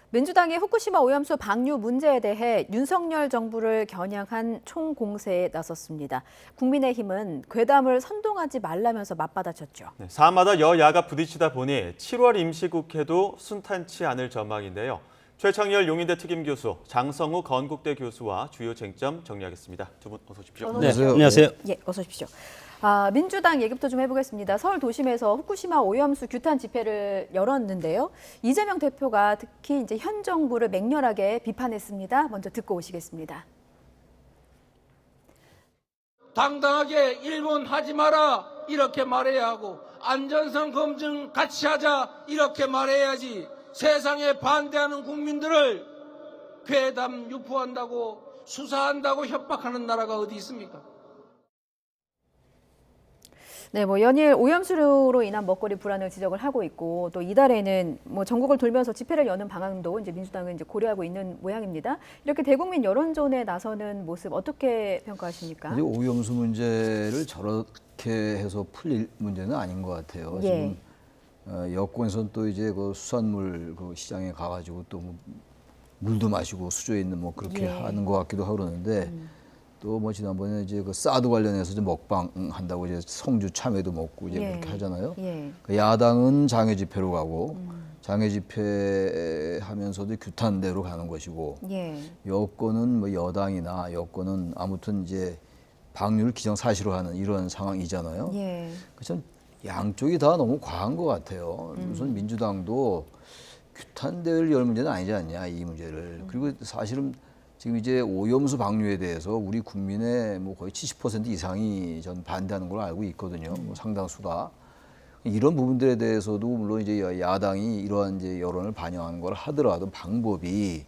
민주당이 후쿠시마 오염수 방류 문제에 대해 윤석열 정부를 겨냥한 총공세에 나섰습니다. 국민의힘은 괴담을 선동하지 말라면서 맞받아쳤죠. 사안마다 여야가 부딪히다 보니 7월 임시국회도 순탄치 않을 전망인데요. 최창열 용인대 특임교수, 장성우 건국대 교수와 주요 쟁점 정리하겠습니다. 두 분 어서 오십시오. 안녕하세요. 예, 어서 오십시오. 민주당 얘기부터 좀 해보겠습니다. 서울 도심에서 후쿠시마 오염수 규탄 집회를 열었는데요. 이재명 대표가 특히 이제 현 정부를 맹렬하게 비판했습니다. 먼저 듣고 오시겠습니다. 당당하게 일본 하지 마라 이렇게 말해야 하고 안전성 검증 같이 하자 이렇게 말해야지 세상에 반대하는 국민들을 괴담 유포한다고 수사한다고 협박하는 나라가 어디 있습니까? 네, 연일 오염수로 인한 먹거리 불안을 지적을 하고 있고 또 이달에는 전국을 돌면서 집회를 여는 방안도 이제 민주당은 이제 고려하고 있는 모양입니다. 이렇게 대국민 여론전에 나서는 모습 어떻게 평가하십니까? 오염수 문제를 저렇게 해서 풀릴 문제는 아닌 것 같아요. 예. 지금 여권에서는 또 이제 그 수산물 그 시장에 가가지고 또 물도 마시고 수조에 있는 그렇게 예. 하는 것 같기도 하고 그러는데. 또 지난번에 이제 그 사드 관련해서 이제 먹방 한다고 이제 성주 참외도 먹고 이제 예. 그렇게 하잖아요. 예. 그 야당은 장외 집회로 가고 장외 집회 하면서도 규탄대로 가는 것이고 예. 여권은 여당이나 여권은 아무튼 이제 방류를 기정사실로 하는 이런 상황이잖아요. 예. 참 양쪽이 다 너무 과한 것 같아요. 우선 민주당도 규탄대회를 열 문제는 아니지 않냐 이 문제를. 그리고 사실은 지금 이제 오염수 방류에 대해서 우리 국민의 거의 70% 이상이 전 반대하는 걸로 알고 있거든요. 상당수가. 이런 부분들에 대해서도 물론 이제 야당이 이러한 이제 여론을 반영하는 걸 하더라도 방법이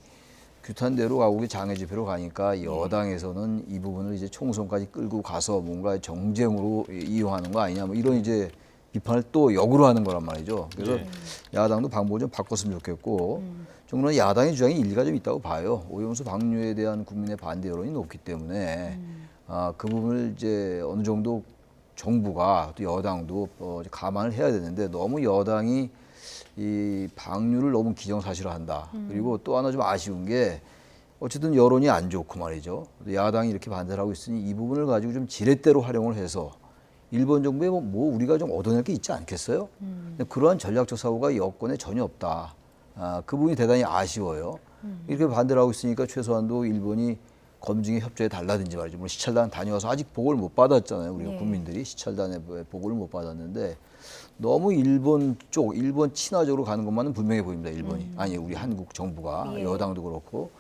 규탄대로 가고 장외 집회로 가니까 여당에서는 이 부분을 이제 총선까지 끌고 가서 뭔가 정쟁으로 이용하는 거 아니냐 이런 이제 비판을 또 역으로 하는 거란 말이죠. 그래서 야당도 방법을 좀 바꿨으면 좋겠고 저는 야당의 주장이 일리가 좀 있다고 봐요. 오염수 방류에 대한 국민의 반대 여론이 높기 때문에 그 부분을 이제 어느 정도 정부가 또 여당도 감안을 해야 되는데 너무 여당이 이 방류를 너무 기정사실화 한다. 그리고 또 하나 좀 아쉬운 게 어쨌든 여론이 안 좋고 말이죠. 야당이 이렇게 반대를 하고 있으니 이 부분을 가지고 좀 지렛대로 활용을 해서 일본 정부에 우리가 좀 얻어낼 게 있지 않겠어요? 그러한 전략적 사고가 여권에 전혀 없다. 그 부분이 대단히 아쉬워요. 이렇게 반대를 하고 있으니까 최소한도 일본이 검증에 협조해 달라든지 말이죠. 시찰단 다녀와서 아직 보고를 못 받았잖아요. 우리가 국민들이 시찰단의 보고를 못 받았는데 너무 일본 친화적으로 가는 것만은 분명해 보입니다. 일본이. 아니 우리 한국 정부가 여당도 그렇고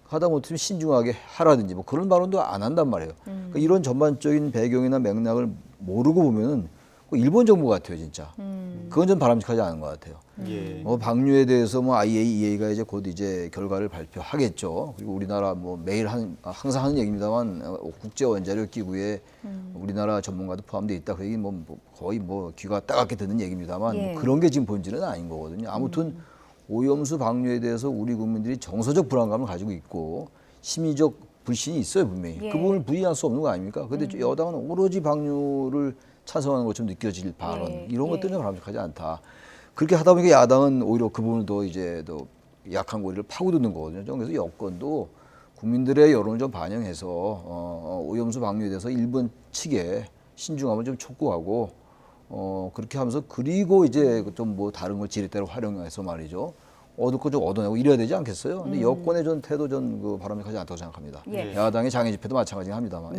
하다못해 신중하게 하라든지 그런 발언도 안 한단 말이에요. 그러니까 이런 전반적인 배경이나 맥락을 모르고 보면은 일본 정부 같아요, 진짜. 그건 좀 바람직하지 않은 것 같아요. 방류에 대해서 IAEA가 이제 곧 이제 결과를 발표하겠죠. 그리고 우리나라 매일 항상 하는 얘기입니다만 국제 원자력 기구에 우리나라 전문가도 포함되어 있다. 그 얘기 거의 귀가 따갑게 듣는 얘기입니다만 그런 게 지금 본질은 아닌 거거든요. 아무튼 오염수 방류에 대해서 우리 국민들이 정서적 불안감을 가지고 있고 심리적 불신이 있어요, 분명히. 그 부분을 부인할 수 없는 거 아닙니까? 근데 여당은 오로지 방류를 찬성하는 것처럼 느껴질 발언 이런 것들은 바람직하지 않다. 그렇게 하다 보니까 야당은 오히려 그 부분을 더 이제 더 약한 고리를 파고드는 거거든요. 그래서 여권도 국민들의 여론을 좀 반영해서 오염수 방류에 대해서 일본 측에 신중함을 좀 촉구하고 그렇게 하면서 그리고 이제 좀 다른 걸 지렛대로 활용해서 말이죠. 얻을 거 좀 얻어내고 이래야 되지 않겠어요? 근데 여권의 태도 바람직하지 않다고 생각합니다. 야당의 장애 집회도 마찬가지긴 합니다만.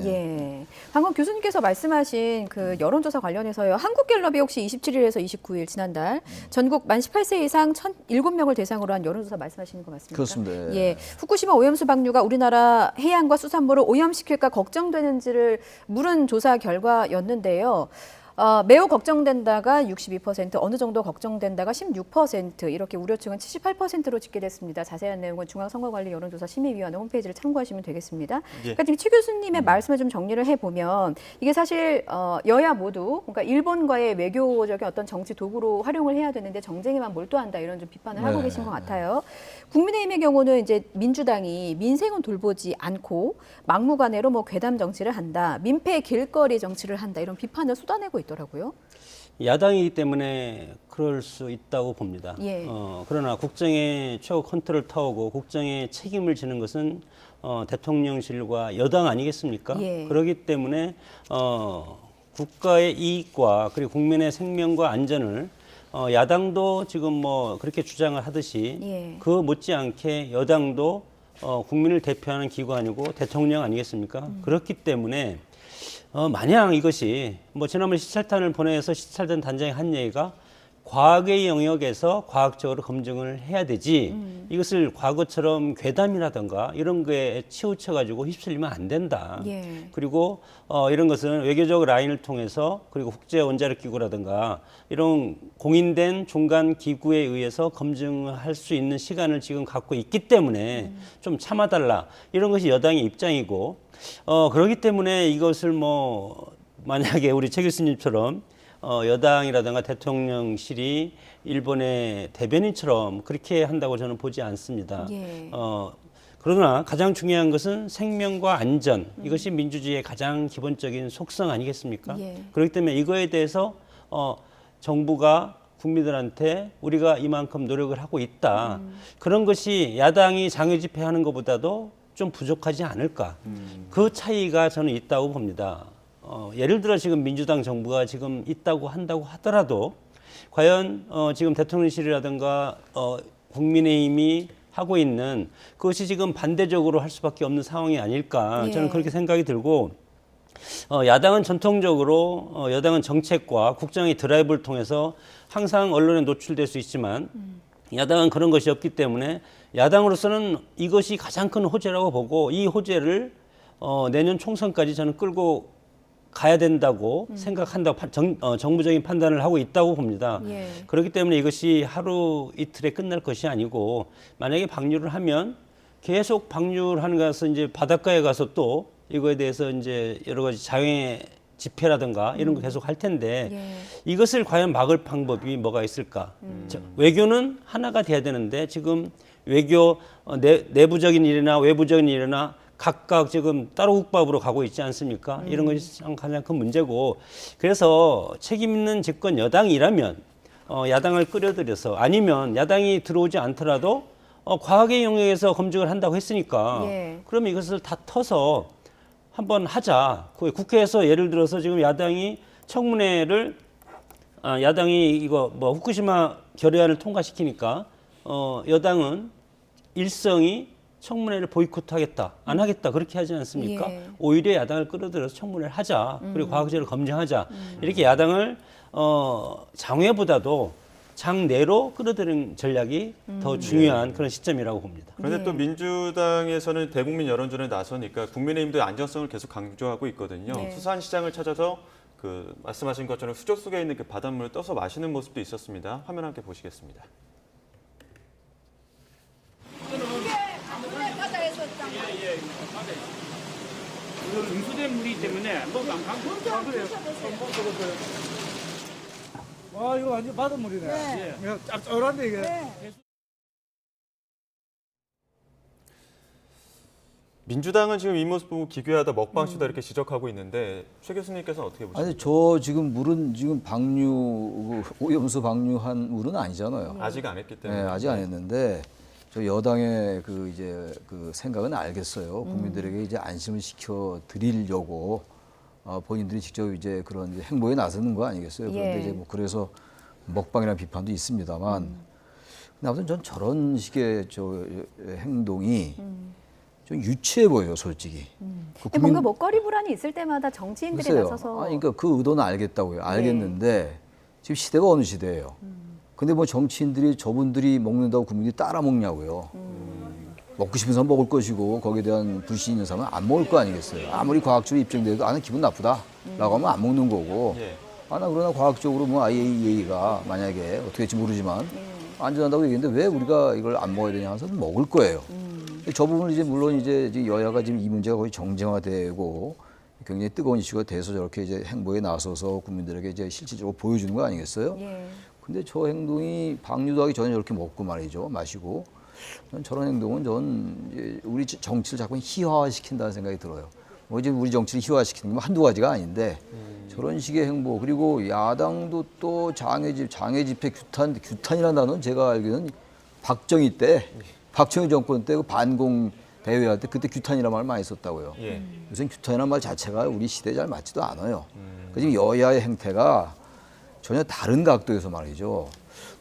방금 교수님께서 말씀하신 그 여론조사 관련해서요. 한국갤럽이 혹시 27일에서 29일 지난달 전국 만 18세 이상 1,007명을 대상으로 한 여론조사 말씀하시는 거 맞습니까? 그렇습니다. 후쿠시마 오염수 방류가 우리나라 해양과 수산물을 오염시킬까 걱정되는지를 물은 조사 결과였는데요. 매우 걱정된다가 62%, 어느 정도 걱정된다가 16%, 이렇게 우려층은 78%로 집계됐습니다. 자세한 내용은 중앙선거관리 여론조사 심의위원회 홈페이지를 참고하시면 되겠습니다. 그러니까 지금 최 교수님의 말씀을 좀 정리를 해보면 이게 사실 여야 모두 그러니까 일본과의 외교적인 어떤 정치 도구로 활용을 해야 되는데 정쟁에만 몰두한다 이런 좀 비판을 하고 계신 것 같아요. 국민의힘의 경우는 이제 민주당이 민생은 돌보지 않고 막무가내로 괴담 정치를 한다, 민폐 길거리 정치를 한다 이런 비판을 쏟아내고 있더라고요. 야당이기 때문에 그럴 수 있다고 봅니다. 예. 그러나 국정의 최고 컨트롤 타워고 국정의 책임을 지는 것은 대통령실과 여당 아니겠습니까? 예. 그렇기 때문에 국가의 이익과 그리고 국민의 생명과 안전을 야당도 지금 뭐 그렇게 주장을 하듯이 예. 그 못지않게 여당도 국민을 대표하는 기관이고 대통령 아니겠습니까? 그렇기 때문에 마냥 이것이 뭐 지난번 시찰단을 보내서 시찰단 단장이 한 얘기가 과학의 영역에서 과학적으로 검증을 해야 되지 이것을 과거처럼 괴담이라든가 이런 거에 치우쳐가지고 휩쓸리면 안 된다. 예. 그리고 이런 것은 외교적 라인을 통해서 그리고 국제 원자력 기구라든가 이런 공인된 중간 기구에 의해서 검증할 수 있는 시간을 지금 갖고 있기 때문에 좀 참아달라 이런 것이 여당의 입장이고 그렇기 때문에 이것을 뭐 만약에 우리 최 교수님처럼 여당이라든가 대통령실이 일본의 대변인처럼 그렇게 한다고 저는 보지 않습니다. 예. 그러나 가장 중요한 것은 생명과 안전 이것이 민주주의의 가장 기본적인 속성 아니겠습니까? 예. 그렇기 때문에 이거에 대해서 정부가 국민들한테 우리가 이만큼 노력을 하고 있다. 그런 것이 야당이 장외 집회하는 것보다도 좀 부족하지 않을까. 그 차이가 저는 있다고 봅니다. 예를 들어 지금 민주당 정부가 지금 있다고 한다고 하더라도 과연 지금 대통령실이라든가 국민의힘이 하고 있는 그것이 지금 반대적으로 할 수밖에 없는 상황이 아닐까 예. 저는 그렇게 생각이 들고 야당은 전통적으로 여당은 정책과 국정의 드라이브를 통해서 항상 언론에 노출될 수 있지만 야당은 그런 것이 없기 때문에 야당으로서는 이것이 가장 큰 호재라고 보고 이 호재를 내년 총선까지 저는 끌고 가야 된다고 생각한다고 정부적인 판단을 하고 있다고 봅니다. 예. 그렇기 때문에 이것이 하루 이틀에 끝날 것이 아니고 만약에 방류를 하면 계속 방류하는 가서 이제 바닷가에 가서 또 이거에 대해서 이제 여러 가지 장외 집회라든가 이런 거 계속 할 텐데 예. 이것을 과연 막을 방법이 뭐가 있을까? 외교는 하나가 돼야 되는데 지금 외교 내부적인 일이나 외부적인 일이나 각각 지금 따로 국밥으로 가고 있지 않습니까? 이런 것이 가장 큰 문제고 그래서 책임 있는 집권 여당이라면 야당을 끌어들여서 아니면 야당이 들어오지 않더라도 과학의 영역에서 검증을 한다고 했으니까 예. 그러면 이것을 다 터서 한번 하자. 국회에서 예를 들어서 지금 야당이 청문회를 야당이 이거 뭐 후쿠시마 결의안을 통과시키니까 여당은 일성이 청문회를 보이콧하겠다, 안 하겠다 그렇게 하지 않습니까? 예. 오히려 야당을 끌어들여서 청문회를 하자, 그리고 과학적으로 검증하자 이렇게 야당을 장외보다도 장내로 끌어들이는 전략이 더 중요한 그런 시점이라고 봅니다. 그런데 네. 또 민주당에서는 대국민 여론전에 나서니까 국민의힘도 안전성을 계속 강조하고 있거든요. 네. 수산시장을 찾아서 그 말씀하신 것처럼 수조 속에 있는 그 바닷물을 떠서 마시는 모습도 있었습니다. 화면 함께 보시겠습니다. 이거 응수된 물이기 때문에 뭐안 그래요. 와 이거 완전 바닷물이네. 예. 이거 짭짤한데 이게. 민주당은 지금 이 모습 보고 기괴하다, 먹방쇼다 이렇게 지적하고 있는데 최 교수님께서는 어떻게 보십니까? 아니 저 지금 물은 지금 방류 오염수 방류한 물은 아니잖아요. 아직 안 했기 네, 때문에. 아직 안 했는데 저 여당의 그 이제 그 생각은 알겠어요. 국민들에게 이제 안심을 시켜 드리려고 본인들이 직접 이제 그런 이제 행보에 나서는 거 아니겠어요. 그런데 예. 이제 뭐 그래서 먹방이라는 비판도 있습니다만, 근데 아무튼 전 저런 식의 저 행동이 좀 유치해 보여요, 솔직히. 그 근데 뭔가 먹거리 불안이 있을 때마다 정치인들이 글쎄요. 나서서 아니, 그러니까 그 의도는 알겠다고요. 알겠는데 지금 시대가 어느 시대예요. 근데 뭐 정치인들이 저분들이 먹는다고 국민들이 따라 먹냐고요. 먹고 싶은 사람 먹을 것이고 거기에 대한 불신 있는 사람은 안 먹을 거 아니겠어요. 아무리 과학적으로 입증돼도 나는 기분 나쁘다라고 하면 안 먹는 거고. 예. 나 그러나 과학적으로 뭐 IAEA가 만약에 어떻게 될지 모르지만 안전하다고 얘기했는데 왜 우리가 이걸 안 먹어야 되냐 해서 먹을 거예요. 저 부분을 이제 물론 이제 여야가 지금 이 문제가 거의 정쟁화되고 굉장히 뜨거운 이슈가 돼서 저렇게 이제 행보에 나서서 국민들에게 이제 실질적으로 보여주는 거 아니겠어요? 예. 근데 저 행동이 방류도 하기 전에 저렇게 먹고 말이죠. 마시고. 저는 저런 행동은 전 이제 우리 정치를 자꾸 희화화시킨다는 생각이 들어요. 뭐 이제 우리 정치를 희화시키는 게 한두 가지가 아닌데 저런 식의 행보 그리고 야당도 또 장애 집회 규탄이라는 단어는 제가 알기로는 박정희 때 박정희 정권 때 그 반공 대회할 때 그때 규탄이라는 말을 많이 썼다고요. 예. 요새 규탄이라는 말 자체가 우리 시대에 잘 맞지도 않아요. 지금 여야의 행태가 전혀 다른 각도에서 말이죠.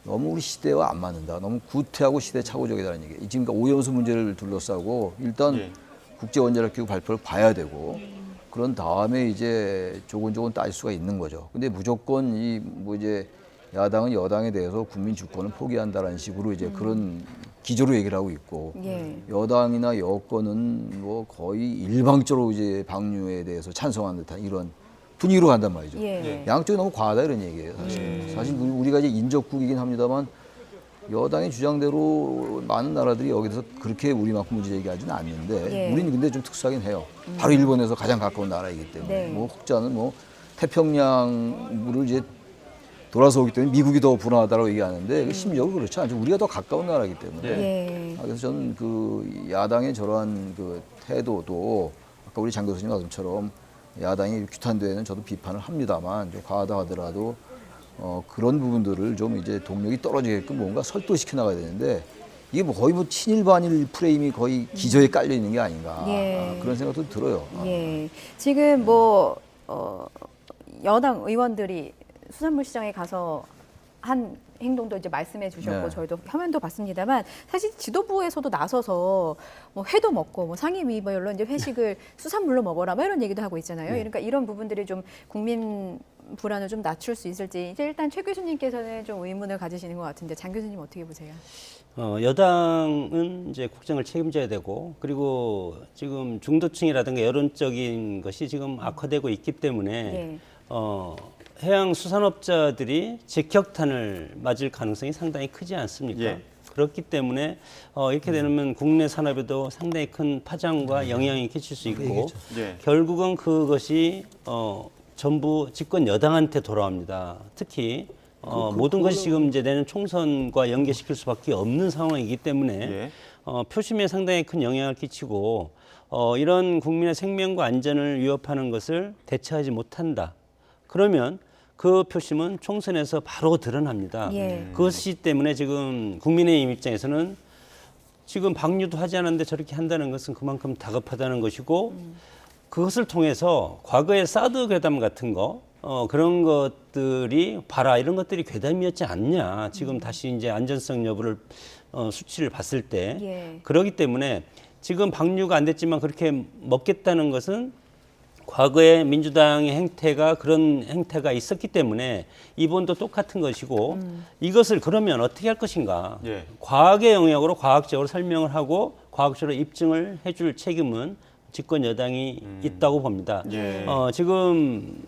너무 우리 시대와 안 맞는다. 너무 구태하고 시대 착오적이다는 얘기예요. 지금 그러니까 오염수 문제를 둘러싸고 일단 예. 국제원자력기구 발표를 봐야 되고 그런 다음에 이제 조곤조곤 따질 수가 있는 거죠. 근데 무조건 이 뭐 이제 야당은 여당에 대해서 국민 주권을 포기한다라는 식으로 이제 그런 기조로 얘기를 하고 있고 예. 여당이나 여권은 뭐 거의 일방적으로 이제 방류에 대해서 찬성하는 듯한 이런 분위기로 간단 말이죠. 예. 양쪽이 너무 과하다 이런 얘기예요, 사실. 사실 우리가 이제 인접국이긴 합니다만 여당의 주장대로 많은 나라들이 여기서 그렇게 우리만큼 문제 제기하지는 않는데 예. 우리는 근데 좀 특수하긴 해요. 바로 일본에서 가장 가까운 나라이기 때문에 네. 뭐 혹자는 뭐 태평양물을 이제 돌아서 오기 때문에 미국이 더 불안하다고 얘기하는데 심리적으로 그렇지 않죠. 우리가 더 가까운 나라이기 때문에. 예. 그래서 저는 그 야당의 저러한 그 태도도 아까 우리 장 교수님 말씀처럼 야당이 규탄대회는 저도 비판을 합니다만 좀 과하다 하더라도 그런 부분들을 좀 이제 동력이 떨어지게끔 뭔가 설득시켜 나가야 되는데 이게 뭐 거의 뭐 친일 반일 프레임이 거의 기저에 깔려 있는 게 아닌가 예. 그런 생각도 들어요. 예. 지금 뭐 여당 의원들이 수산물 시장에 가서 한 행동도 이제 말씀해 주셨고 네. 저희도 화면도 봤습니다만 사실 지도부에서도 나서서 뭐 회도 먹고 뭐 상임위별로 이제 회식을 수산물로 먹어라 뭐 이런 얘기도 하고 있잖아요. 그러니까 이런 부분들이 좀 국민 불안을 좀 낮출 수 있을지 이제 일단 최 교수님께서는 좀 의문을 가지시는 것 같은데 장 교수님 어떻게 보세요? 여당은 이제 국정을 책임져야 되고 그리고 지금 중도층이라든가 여론적인 것이 지금 악화되고 있기 때문에 예. 해양 수산업자들이 직격탄을 맞을 가능성이 상당히 크지 않습니까? 예. 그렇기 때문에 이렇게 되면 국내 산업에도 상당히 큰 파장과 영향이 끼칠 수 있고 예. 결국은 그것이 전부 집권 여당한테 돌아옵니다. 특히 모든 것이 지금 이제 내년 총선과 연계시킬 수밖에 없는 상황이기 때문에 예. 표심에 상당히 큰 영향을 끼치고 이런 국민의 생명과 안전을 위협하는 것을 대처하지 못한다. 그러면 그 표심은 총선에서 바로 드러납니다. 예. 그것이 때문에 지금 국민의힘 입장에서는 지금 방류도 하지 않았는데 저렇게 한다는 것은 그만큼 다급하다는 것이고 그것을 통해서 과거의 사드 괴담 같은 거 그런 것들이 봐라 이런 것들이 괴담이었지 않냐 지금 다시 이제 안전성 여부를 수치를 봤을 때 예. 그렇기 때문에 지금 방류가 안 됐지만 그렇게 먹겠다는 것은 과거에 민주당의 행태가 그런 행태가 있었기 때문에 이번도 똑같은 것이고 이것을 그러면 어떻게 할 것인가 예. 과학의 영역으로 과학적으로 설명을 하고 과학적으로 입증을 해줄 책임은 집권 여당이 있다고 봅니다. 예. 지금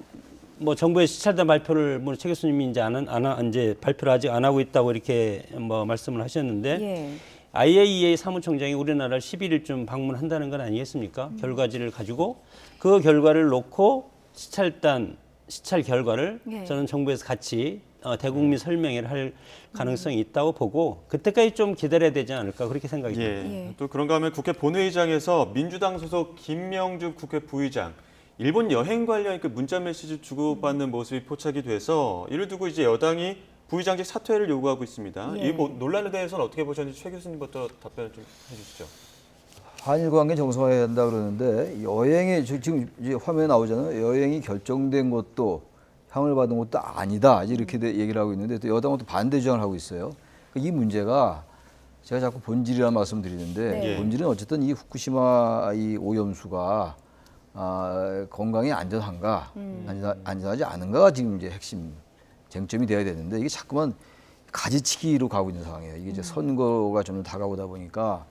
뭐 정부의 시찰단 발표를 뭐 최 교수님이 이제 발표를 아직 안 하고 있다고 이렇게 뭐 말씀을 하셨는데 예. IAEA 사무총장이 우리나라를 11일쯤 방문한다는 건 아니겠습니까? 결과지를 가지고 그 결과를 놓고 시찰 결과를 예. 저는 정부에서 같이 대국민 설명회를 할 가능성이 있다고 보고 그때까지 좀 기다려야 되지 않을까 그렇게 생각이 듭니다. 예. 예. 또 그런가 하면 국회 본회의장에서 민주당 소속 김명주 국회 부의장 일본 여행 관련 그 문자 메시지 주고받는 모습이 포착이 돼서 이를 두고 이제 여당이 부의장직 사퇴를 요구하고 있습니다. 예. 이 논란에 대해서는 어떻게 보셨는지 최 교수님부터 답변을 좀 해주시죠. 한일 관계 정상화해야 한다 그러는데 여행이 지금 이제 화면에 나오잖아요. 여행이 결정된 것도 향을 받은 것도 아니다. 이렇게 얘기를 하고 있는데 또 여당은 또 반대 주장을 하고 있어요. 이 문제가 제가 자꾸 본질이라는 말씀 드리는데 네. 본질은 어쨌든 이 후쿠시마 이 오염수가 건강에 안전한가 안전하지 않은가가 지금 이제 핵심 쟁점이 되어야 되는데 이게 자꾸만 가지치기로 가고 있는 상황이에요. 이게 이제 선거가 좀 다가오다 보니까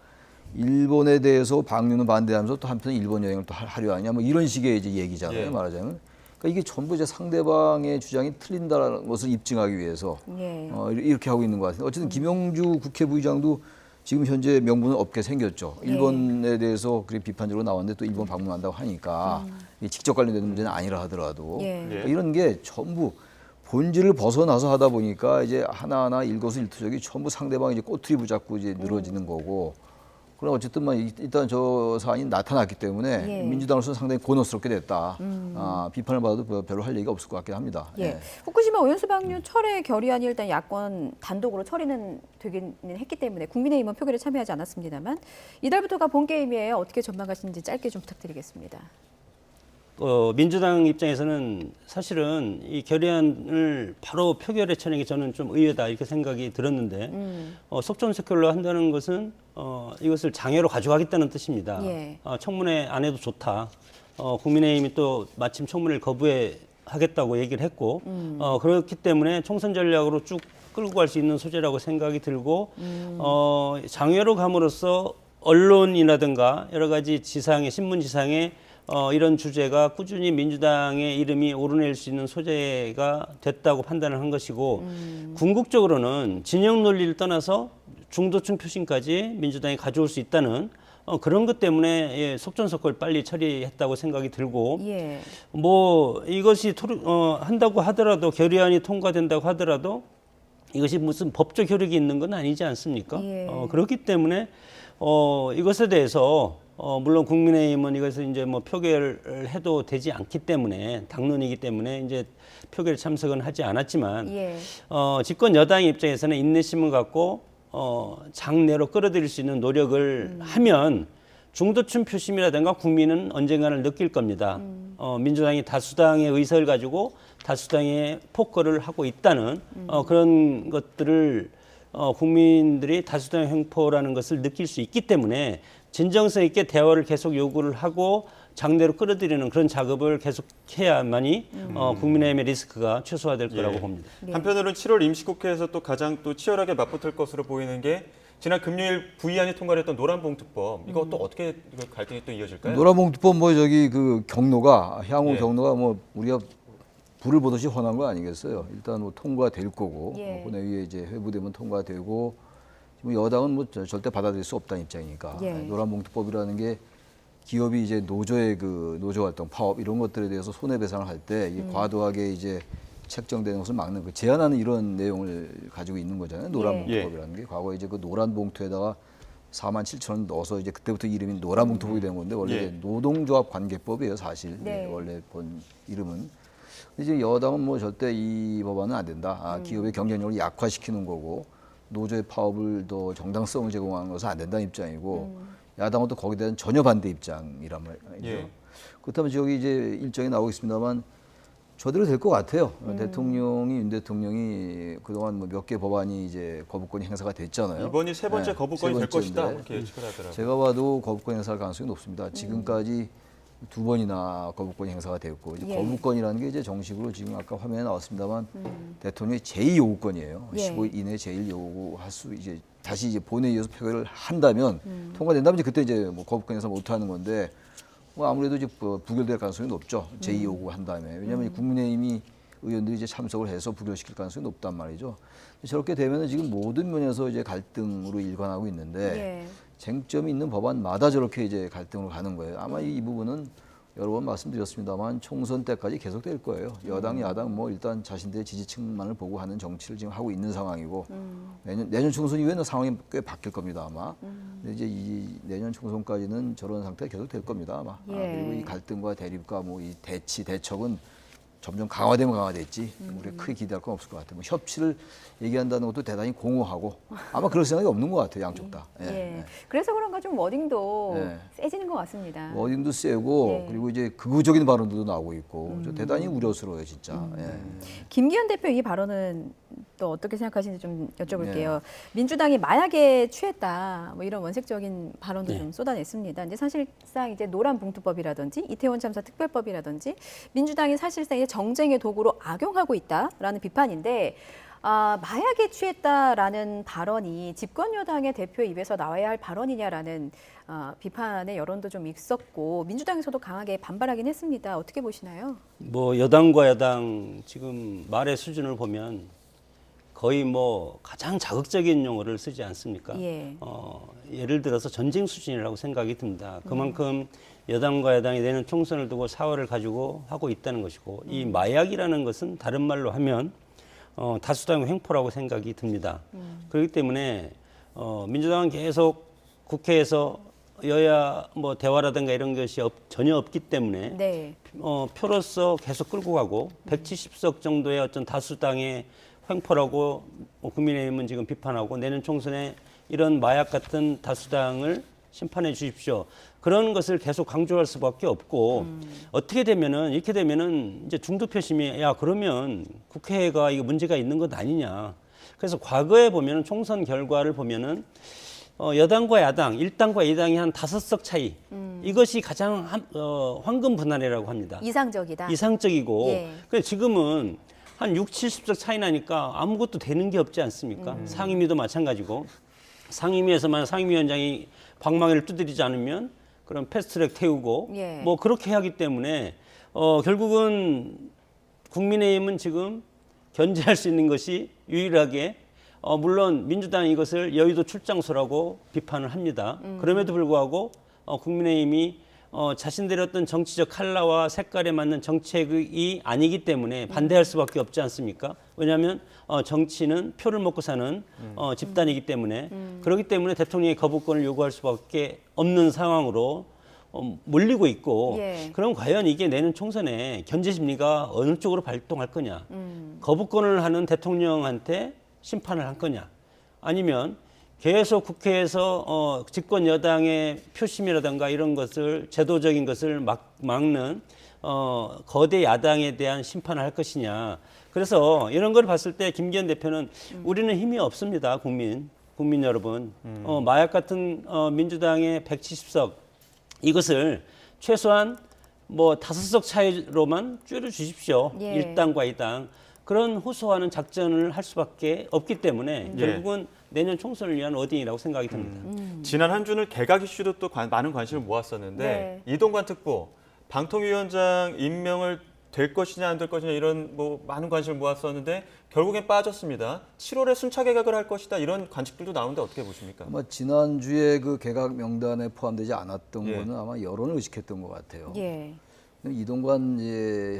일본에 대해서 방류는 반대하면서 또 한편 일본 여행을 또 하려 하냐 뭐 이런 식의 이제 얘기잖아요. 예. 말하자면 그러니까 이게 전부 이제 상대방의 주장이 틀린다는 것을 입증하기 위해서 예. 이렇게 하고 있는 것 같아요. 어쨌든 김영주 국회 부의장도 지금 현재 명분은 없게 생겼죠. 예. 일본에 대해서 그렇게 비판적으로 나왔는데 또 일본 방문한다고 하니까 이게 직접 관련되는 문제는 아니라 하더라도 예. 그러니까 이런 게 전부 본질을 벗어나서 하다 보니까 이제 하나하나 일거수일투족이 전부 상대방이 이제 꼬투리 붙잡고 이제 늘어지는 거고 그러나 어쨌든 일단 저 사안이 나타났기 때문에 예. 민주당으로서는 상당히 곤혹스럽게 됐다. 비판을 받아도 별로 할 얘기가 없을 것 같긴 합니다. 예. 후쿠시마 오염수 방류 철회 결의안이 일단 야권 단독으로 처리는 되기는 했기 때문에 국민의힘은 표결에 참여하지 않았습니다만 이달부터가 본 게임이에요. 어떻게 전망하시는지 짧게 좀 부탁드리겠습니다. 민주당 입장에서는 사실은 이 결의안을 바로 표결에 쳐내는 게 저는 좀 의외다 이렇게 생각이 들었는데 속전속결로 한다는 것은 이것을 장애로 가져가겠다는 뜻입니다. 예. 청문회 안 해도 좋다. 국민의힘이 또 마침 청문회를 거부하겠다고 얘기를 했고 그렇기 때문에 총선 전략으로 쭉 끌고 갈 수 있는 소재라고 생각이 들고 장외로 감으로써 언론이라든가 여러 가지 지상의 신문 지상에 이런 주제가 꾸준히 민주당의 이름이 오르낼 수 있는 소재가 됐다고 판단을 한 것이고 궁극적으로는 진영 논리를 떠나서 중도층 표심까지 민주당이 가져올 수 있다는 그런 것 때문에 예, 속전속결 빨리 처리했다고 생각이 들고 예. 뭐 이것이 한다고 하더라도 결의안이 통과된다고 하더라도 이것이 무슨 법적 효력이 있는 건 아니지 않습니까? 예. 그렇기 때문에 이것에 대해서 물론 국민의힘은 이것을 이제 뭐 표결을 해도 되지 않기 때문에 당론이기 때문에 이제 표결 참석은 하지 않았지만 예. 집권 여당의 입장에서는 인내심을 갖고 장내로 끌어들일 수 있는 노력을 하면 중도층 표심이라든가 국민은 언젠가는 느낄 겁니다. 민주당이 다수당의 의석을 가지고 다수당의 포커를 하고 있다는 그런 것들을 국민들이 다수당 횡포라는 것을 느낄 수 있기 때문에 진정성 있게 대화를 계속 요구를 하고 장내로 끌어들이는 그런 작업을 계속해야만이 국민의힘의 리스크가 최소화될 거라고 봅니다. 한편으로는 7월 임시국회에서 또 가장 또 치열하게 맞붙을 것으로 보이는 게 지난 금요일 부의안이 통과했던 노란봉투법. 이거 또 어떻게 갈등이 또 이어질까요? 노란봉투법 그 경로가 향후 예. 경로가 우리가 불을 보듯이 훤한 거 아니겠어요? 일단 통과될 거고 예. 본회의에 이제 회부되면 통과되고 지금 여당은 절대 받아들일 수 없다는 입장이니까 예. 노란봉투법이라는 게 기업이 이제 노조의 노조 활동, 파업 이런 것들에 대해서 손해배상을 할 때 과도하게 이제 책정되는 것을 막는 제한하는 이런 내용을 가지고 있는 거잖아요. 노란봉투법이라는 게 과거에 이제 그 노란봉투에다가 47,000원 넣어서 이제 그때부터 이름이 노란봉투법이 된 건데 원래 노동조합 관계법이에요, 사실. 네. 원래 본 이름은. 이제 여당은 절대 이 법안은 안 된다. 기업의 경쟁력을 약화시키는 거고 노조의 파업을 더 정당성을 제공하는 것은 안 된다는 입장이고 야당은 또 거기에 대한 전혀 반대 입장이란 말이죠. 예. 그렇다면 저기 이제 일정이 나오고 있습니다만 저대로 될 것 같아요. 윤 대통령이 그동안 몇 개 법안이 이제 거부권이 행사가 됐잖아요. 이번이 세 번째 네, 거부권이 세 될 것이다. 번째인데 이렇게 예측을 하더라고요. 제가 봐도 거부권 행사할 가능성이 높습니다. 지금까지 2번이나 거부권이 행사가 됐고 이제 예. 거부권이라는 게 이제 정식으로 지금 아까 화면에 나왔습니다만 대통령의 제2요구권이에요. 예. 15일 이내 제일 요구할 수 이제 다시 이제 본회의에서 표결을 한다면 통과된다면 이제 그때 이제 거부권 행사 못 하는 건데 아무래도 이제 부결될 가능성이 높죠. 제2요구 한 다음에 왜냐하면 국민의힘이 의원들이 이제 참석을 해서 부결시킬 가능성이 높단 말이죠. 저렇게 되면은 지금 모든 면에서 이제 갈등으로 일관하고 있는데. 예. 쟁점이 있는 법안마다 저렇게 이제 갈등으로 가는 거예요. 아마 이 부분은 여러 번 말씀드렸습니다만 총선 때까지 계속될 거예요. 여당, 야당 일단 자신들의 지지층만을 보고 하는 정치를 지금 하고 있는 상황이고 내년 총선 이후에는 상황이 꽤 바뀔 겁니다 아마. 근데 이제 이 내년 총선까지는 저런 상태가 계속될 겁니다 아마. 예. 그리고 이 갈등과 대립과 이 대척은 점점 강화되면 강화됐지 우리가 크게 기대할 건 없을 것 같아요. 협치를 얘기한다는 것도 대단히 공허하고 아마 그럴 생각이 없는 것 같아요. 양쪽 다. 예. 그래서 그런가 좀 워딩도 예. 세지는 것 같습니다. 워딩도 세고 예. 그리고 이제 극우적인 발언들도 나오고 있고 대단히 우려스러워요 진짜. 예. 김기현 대표 이 발언은 또 어떻게 생각하시는지 좀 여쭤볼게요. 네. 민주당이 마약에 취했다 이런 원색적인 발언도 네. 좀 쏟아냈습니다. 이제 사실상 이제 노란봉투법이라든지 이태원 참사 특별법이라든지 민주당이 사실상 이제 정쟁의 도구로 악용하고 있다라는 비판인데 마약에 취했다라는 발언이 집권 여당의 대표 입에서 나와야 할 발언이냐라는 비판의 여론도 좀 있었고 민주당에서도 강하게 반발하긴 했습니다. 어떻게 보시나요? 여당과 야당 지금 말의 수준을 보면 거의 가장 자극적인 용어를 쓰지 않습니까? 예. 예를 들어서 전쟁 수준이라고 생각이 듭니다. 그만큼 여당과 야당이 내년 총선을 두고 사활을 가지고 하고 있다는 것이고 이 마약이라는 것은 다른 말로 하면 다수당 횡포라고 생각이 듭니다. 그렇기 때문에 민주당은 계속 국회에서 여야 뭐 대화라든가 이런 것이 전혀 없기 때문에 네. 표로서 계속 끌고 가고 170석 정도의 어떤 다수당의 횡포라고 국민의힘은 지금 비판하고 내년 총선에 이런 마약 같은 다수당을 심판해 주십시오. 그런 것을 계속 강조할 수밖에 없고 어떻게 되면은 이렇게 되면은 이제 중도 표심이 야 그러면 국회가 이거 문제가 있는 것 아니냐. 그래서 과거에 보면은 총선 결과를 보면은 여당과 야당, 1당과 2당이 한 5석 차이. 이것이 가장 황금 분할이라고 합니다. 이상적이다. 이상적이고 예. 근데 지금은 한 6, 70석 차이 나니까 아무것도 되는 게 없지 않습니까? 상임위도 마찬가지고 상임위에서만 상임위원장이 방망이를 두드리지 않으면 그럼 패스트트랙 태우고 예. 뭐 그렇게 하기 때문에 결국은 국민의힘은 지금 견제할 수 있는 것이 유일하게 물론 민주당이 이것을 여의도 출장소라고 비판을 합니다. 그럼에도 불구하고 국민의힘이 자신들의 어떤 정치적 컬러와 색깔에 맞는 정책이 아니기 때문에 반대할 수밖에 없지 않습니까? 왜냐하면 정치는 표를 먹고 사는 집단이기 때문에 그렇기 때문에 대통령의 거부권을 요구할 수밖에 없는 상황으로 몰리고 있고 예. 그럼 과연 이게 내년 총선에 견제 심리가 어느 쪽으로 발동할 거냐? 거부권을 하는 대통령한테 심판을 할 거냐? 아니면 계속 국회에서 집권 여당의 표심이라든가 이런 것을 제도적인 것을 막는 거대 야당에 대한 심판을 할 것이냐. 그래서 이런 걸 봤을 때 김기현 대표는 우리는 힘이 없습니다. 국민 여러분. 마약 같은 민주당의 170석 이것을 최소한 뭐 5석 차이로만 줄여 주십시오. 예. 1당과 2당. 그런 호소하는 작전을 할 수밖에 없기 때문에 예. 결국은 내년 총선을 위한 어딩이라고 생각이 듭니다. 지난 한 주는 개각 이슈도 또 많은 관심을 모았었는데 네. 이동관 특보 방통위원장 임명을 될 것이냐 안 될 것이냐 이런 뭐 많은 관심을 모았었는데 결국엔 빠졌습니다. 7월에 순차 개각을 할 것이다 이런 관측들도 나오는데 어떻게 보십니까? 아마 지난주에 그 개각 명단에 포함되지 않았던 예. 거는 아마 여론을 의식했던 것 같아요. 예. 이동관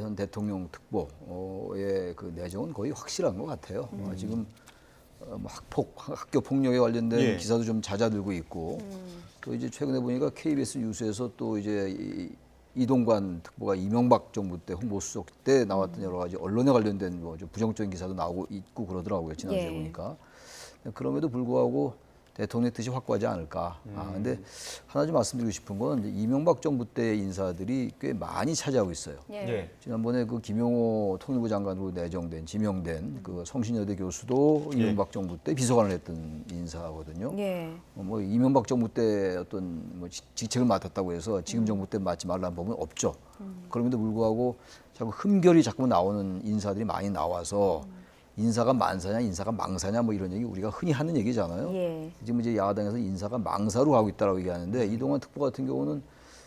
현 대통령 특보의 그 내정은 거의 확실한 것 같아요. 지금 뭐 학교 폭력에 관련된 예. 기사도 좀 잦아들고 있고 또 이제 최근에 보니까 KBS 뉴스에서 또 이제 이동관 특보가 이명박 정부 때 홍보수석 때 나왔던 여러 가지 언론에 관련된 뭐 좀 부정적인 기사도 나오고 있고 그러더라고요. 지난주에 예. 보니까. 그럼에도 불구하고 대통령의 뜻이 확고하지 않을까. 근데 하나 좀 말씀드리고 싶은 건 이제 이명박 정부 때 인사들이 꽤 많이 차지하고 있어요. 예. 지난번에 그 김용호 통일부 장관으로 내정된 지명된 그 성신여대 교수도 이명박 정부 때 비서관을 했던 인사거든요. 예. 뭐 이명박 정부 때 어떤 뭐 직책을 맡았다고 해서 지금 정부 때 맡지 말라는 법은 없죠. 그럼에도 불구하고 자꾸 흠결이 자꾸 나오는 인사들이 많이 나와서 인사가 만사냐 인사가 망사냐 뭐 이런 얘기 우리가 흔히 하는 얘기잖아요. 예. 지금 이제 야당에서 인사가 망사로 가고 있다라고 얘기하는데 이동관 특보 같은 경우는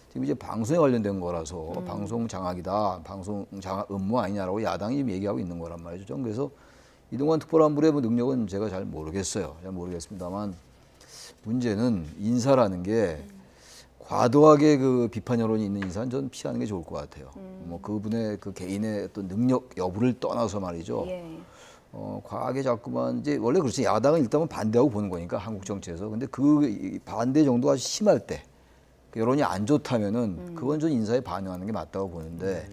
지금 이제 방송에 관련된 거라서 방송 장악이다, 방송 장악 업무 아니냐라고 야당이 지금 얘기하고 있는 거란 말이죠. 저는 그래서 이동관 특보란 분의 뭐 능력은 제가 잘 모르겠어요. 잘 모르겠습니다만 문제는 인사라는 게 과도하게 그 비판 여론이 있는 인사는 저는 피하는 게 좋을 것 같아요. 뭐 그분의 그 개인의 어떤 능력 여부를 떠나서 말이죠. 예. 과하게 자꾸만 이제 원래 그렇지 야당은 일단은 반대하고 보는 거니까 한국 정치에서 근데 그 반대 정도가 심할 때 그 여론이 안 좋다면은 그건 좀 인사에 반영하는 게 맞다고 보는데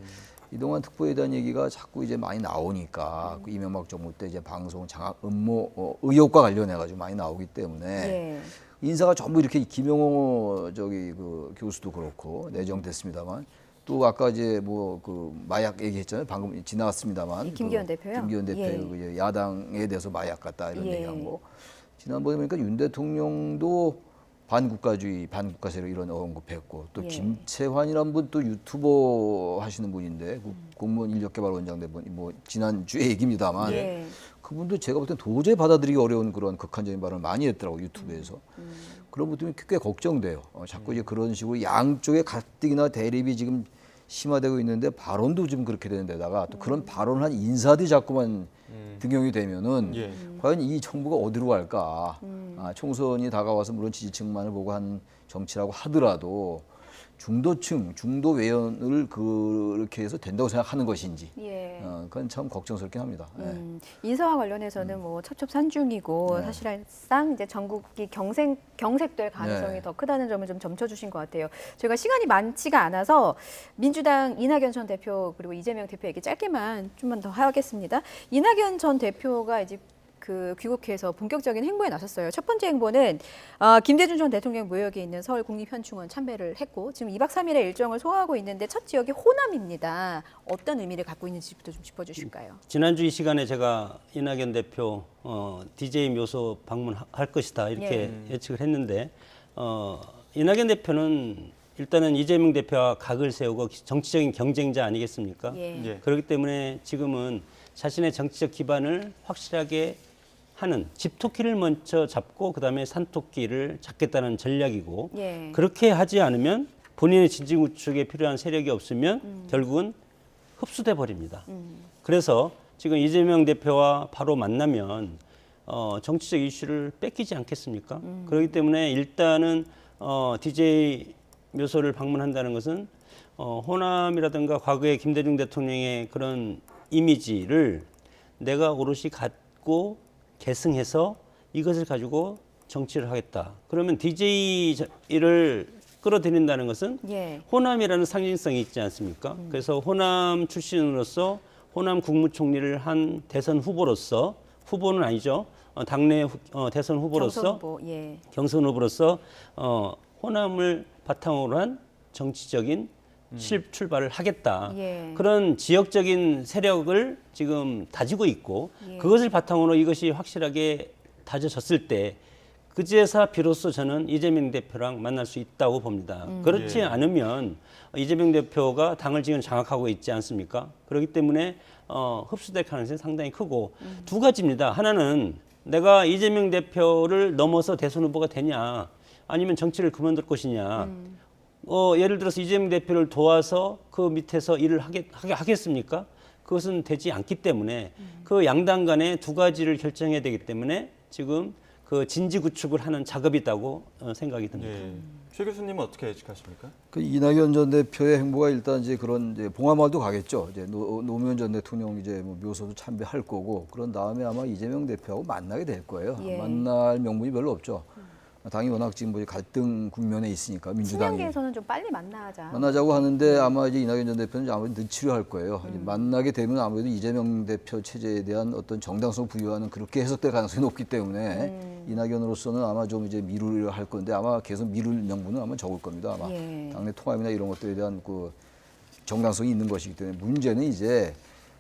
이동관 특보에 대한 얘기가 자꾸 이제 많이 나오니까 그 이명박 정부 때 이제 방송 장악 음모 의혹과 관련해 가지고 많이 나오기 때문에 예. 인사가 전부 이렇게 김용호 그 교수도 그렇고 내정됐습니다만. 또 아까 이제 뭐 그 마약 얘기했잖아요. 방금 지나갔습니다만. 김기현 대표요? 김기현 대표 예. 그 야당에 대해서 마약 같다 이런 예. 얘기한 거. 지난번에 보니까 윤 대통령도 반국가주의, 반국가 세력 이런 언급했고 또 예. 김채환이란 분 또 유튜버 하시는 분인데 공무원 인력개발원장 된 분, 뭐 지난주에 얘기입니다만 예. 그분도 제가 볼 땐 도저히 받아들이기 어려운 그런 극한적인 발언을 많이 했더라고요 유튜브에서. 그런 분들이 꽤 걱정돼요. 자꾸 이제 그런 식으로 양쪽의 가뜩이나 대립이 지금 심화되고 있는데 발언도 좀 그렇게 되는 데다가 또 그런 발언을 한 인사들이 자꾸만 등용이 되면은 예. 과연 이 정부가 어디로 갈까? 총선이 다가와서 물론 지지층만을 보고 한 정치라고 하더라도 중도층, 중도 외연을 그렇게 해서 된다고 생각하는 것인지 예. 그건 참 걱정스럽긴 합니다. 예. 인사와 관련해서는 뭐 첩첩산중이고 네. 사실상 이제 전국이 경색될 가능성이 네. 더 크다는 점을 좀 점쳐주신 것 같아요. 저희가 시간이 많지가 않아서 민주당 이낙연 전 대표 그리고 이재명 대표 얘기 짧게만 좀만 더 하겠습니다. 이낙연 전 대표가 이제 그 귀국해서 본격적인 행보에 나섰어요. 첫 번째 행보는 김대중 전 대통령 묘역에 있는 서울 국립현충원 참배를 했고 지금 2박 3일의 일정을 소화하고 있는데 첫 지역이 호남입니다. 어떤 의미를 갖고 있는지부터 좀 짚어주실까요? 지난주 이 시간에 제가 이낙연 대표 DJ 묘소 방문할 것이다 이렇게 예측을 했는데 이낙연 대표는 일단은 이재명 대표와 각을 세우고 정치적인 경쟁자 아니겠습니까? 예. 예. 그렇기 때문에 지금은 자신의 정치적 기반을 확실하게 하는 집토끼를 먼저 잡고 그다음에 산토끼를 잡겠다는 전략이고 예. 그렇게 하지 않으면 본인의 진지 구축에 필요한 세력이 없으면 결국은 흡수돼 버립니다. 그래서 지금 이재명 대표와 바로 만나면 정치적 이슈를 뺏기지 않겠습니까? 그렇기 때문에 일단은 DJ 묘소를 방문한다는 것은 호남이라든가 과거의 김대중 대통령의 그런 이미지를 내가 오롯이 갖고 계승해서 이것을 가지고 정치를 하겠다. 그러면 DJ를 끌어들인다는 것은 예. 호남이라는 상징성이 있지 않습니까? 그래서 호남 출신으로서 호남 국무총리를 한 대선 후보로서 후보는 아니죠. 당내 대선 후보로서 경선 후보. 예. 경선 후보로서 호남을 바탕으로 한 정치적인 출발을 하겠다. 예. 그런 지역적인 세력을 지금 다지고 있고 예. 그것을 바탕으로 이것이 확실하게 다져졌을 때 그제서 비로소 저는 이재명 대표랑 만날 수 있다고 봅니다. 그렇지 예. 않으면 이재명 대표가 당을 지금 장악하고 있지 않습니까? 그렇기 때문에 흡수될 가능성이 상당히 크고 두 가지입니다. 하나는 내가 이재명 대표를 넘어서 대선 후보가 되냐 아니면 정치를 그만둘 것이냐. 예를 들어서 이재명 대표를 도와서 그 밑에서 일을 하겠습니까? 그것은 되지 않기 때문에 그 양당 간에 두 가지를 결정해야 되기 때문에 지금 그 진지 구축을 하는 작업이라고 생각이 듭니다. 예. 최 교수님은 어떻게 예측하십니까? 그 이낙연 전 대표의 행보가 일단 이제 그런 이제 봉화마을도 가겠죠. 이제 노무현 전 대통령 이제 뭐 묘소도 참배할 거고 그런 다음에 아마 이재명 대표하고 만나게 될 거예요. 예. 만날 명분이 별로 없죠. 당이 워낙 지금 뭐 갈등 국면에 있으니까 민주당이 친명계에서는 좀 빨리 만나자. 만나자고 하는데 아마 이제 이낙연 전 대표는 아무래도 늦추려 할 거예요. 만나게 되면 아무래도 이재명 대표 체제에 대한 어떤 정당성 부여하는 그렇게 해석될 가능성이 높기 때문에 이낙연으로서는 아마 좀 이제 미루려 할 건데 아마 계속 미룰 명분은 아마 적을 겁니다. 아마 예. 당내 통합이나 이런 것들에 대한 그 정당성이 있는 것이기 때문에 문제는 이제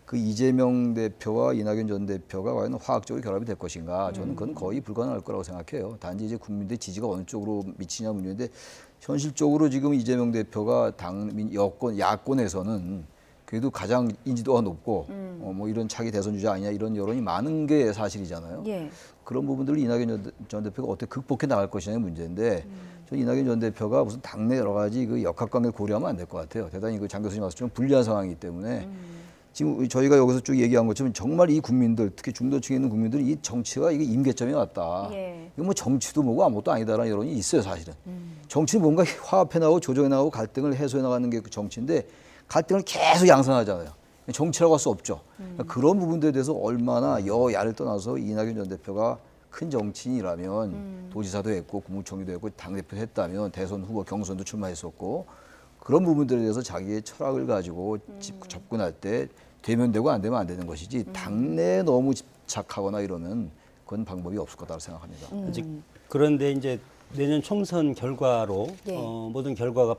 그 이재명 대표와 이낙연 전 대표가 과연 화학적으로 결합이 될 것인가 저는 그건 거의 불가능할 거라고 생각해요. 단지 이제 국민들의 지지가 어느 쪽으로 미치냐 문제인데 현실적으로 지금 이재명 대표가 야권에서는 그래도 가장 인지도가 높고 뭐 이런 차기 대선 주자 아니냐 이런 여론이 많은 게 사실이잖아요. 예. 그런 부분들을 이낙연 전 대표가 어떻게 극복해 나갈 것이냐의 문제인데 저는 이낙연 전 대표가 무슨 당내 여러 가지 그 역학관계를 고려하면 안 될 것 같아요. 대단히 그 장 교수님 말씀처럼 불리한 상황이기 때문에 지금 저희가 여기서 쭉 얘기한 것처럼 정말 이 국민들 특히 중도층에 있는 국민들이 이 정치가 이게 임계점에 왔다. 예. 이거 뭐 정치도 뭐고 아무것도 아니다라는 여론이 있어요 사실은. 정치는 뭔가 화합해 나가고 조정해 나가고 갈등을 해소해 나가는 게 그 정치인데 갈등을 계속 양산하잖아요. 정치라고 할 수 없죠. 그러니까 그런 부분들에 대해서 얼마나 여야를 떠나서 이낙연 전 대표가 큰 정치인이라면 도지사도 했고 국무총리도 했고 당대표 했다면 대선 후보 경선도 출마했었고 그런 부분들에 대해서 자기의 철학을 가지고 접근할 때 되면 되고 안 되면 안 되는 것이지 당내에 너무 집착하거나 이러면 그건 방법이 없을 거다고 생각합니다. 아직 그런데 이제 내년 총선 결과로 예. 모든 결과가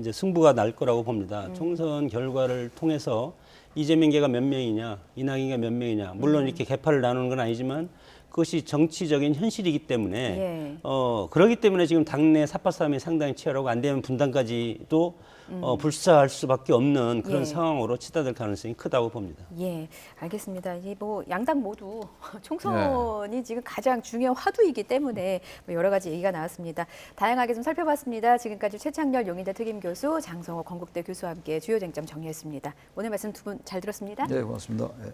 이제 승부가 날 거라고 봅니다. 총선 결과를 통해서 이재명계가 몇 명이냐, 이낙연계가 몇 명이냐, 물론 이렇게 개파를 나누는 건 아니지만 그것이 정치적인 현실이기 때문에 예. 그렇기 때문에 지금 당내 삽파 싸움이 상당히 치열하고 안 되면 분당까지도 불사할 수밖에 없는 그런 예. 상황으로 치닫을 가능성이 크다고 봅니다. 예, 알겠습니다. 이 뭐 양당 모두 총선이 지금 가장 중요한 화두이기 때문에 뭐 여러 가지 얘기가 나왔습니다. 다양하게 좀 살펴봤습니다. 지금까지 최창렬 용인대 특임 교수, 장성호 건국대 교수와 함께 주요 쟁점 정리했습니다. 오늘 말씀 두 분 잘 들었습니다. 네, 고맙습니다. 네.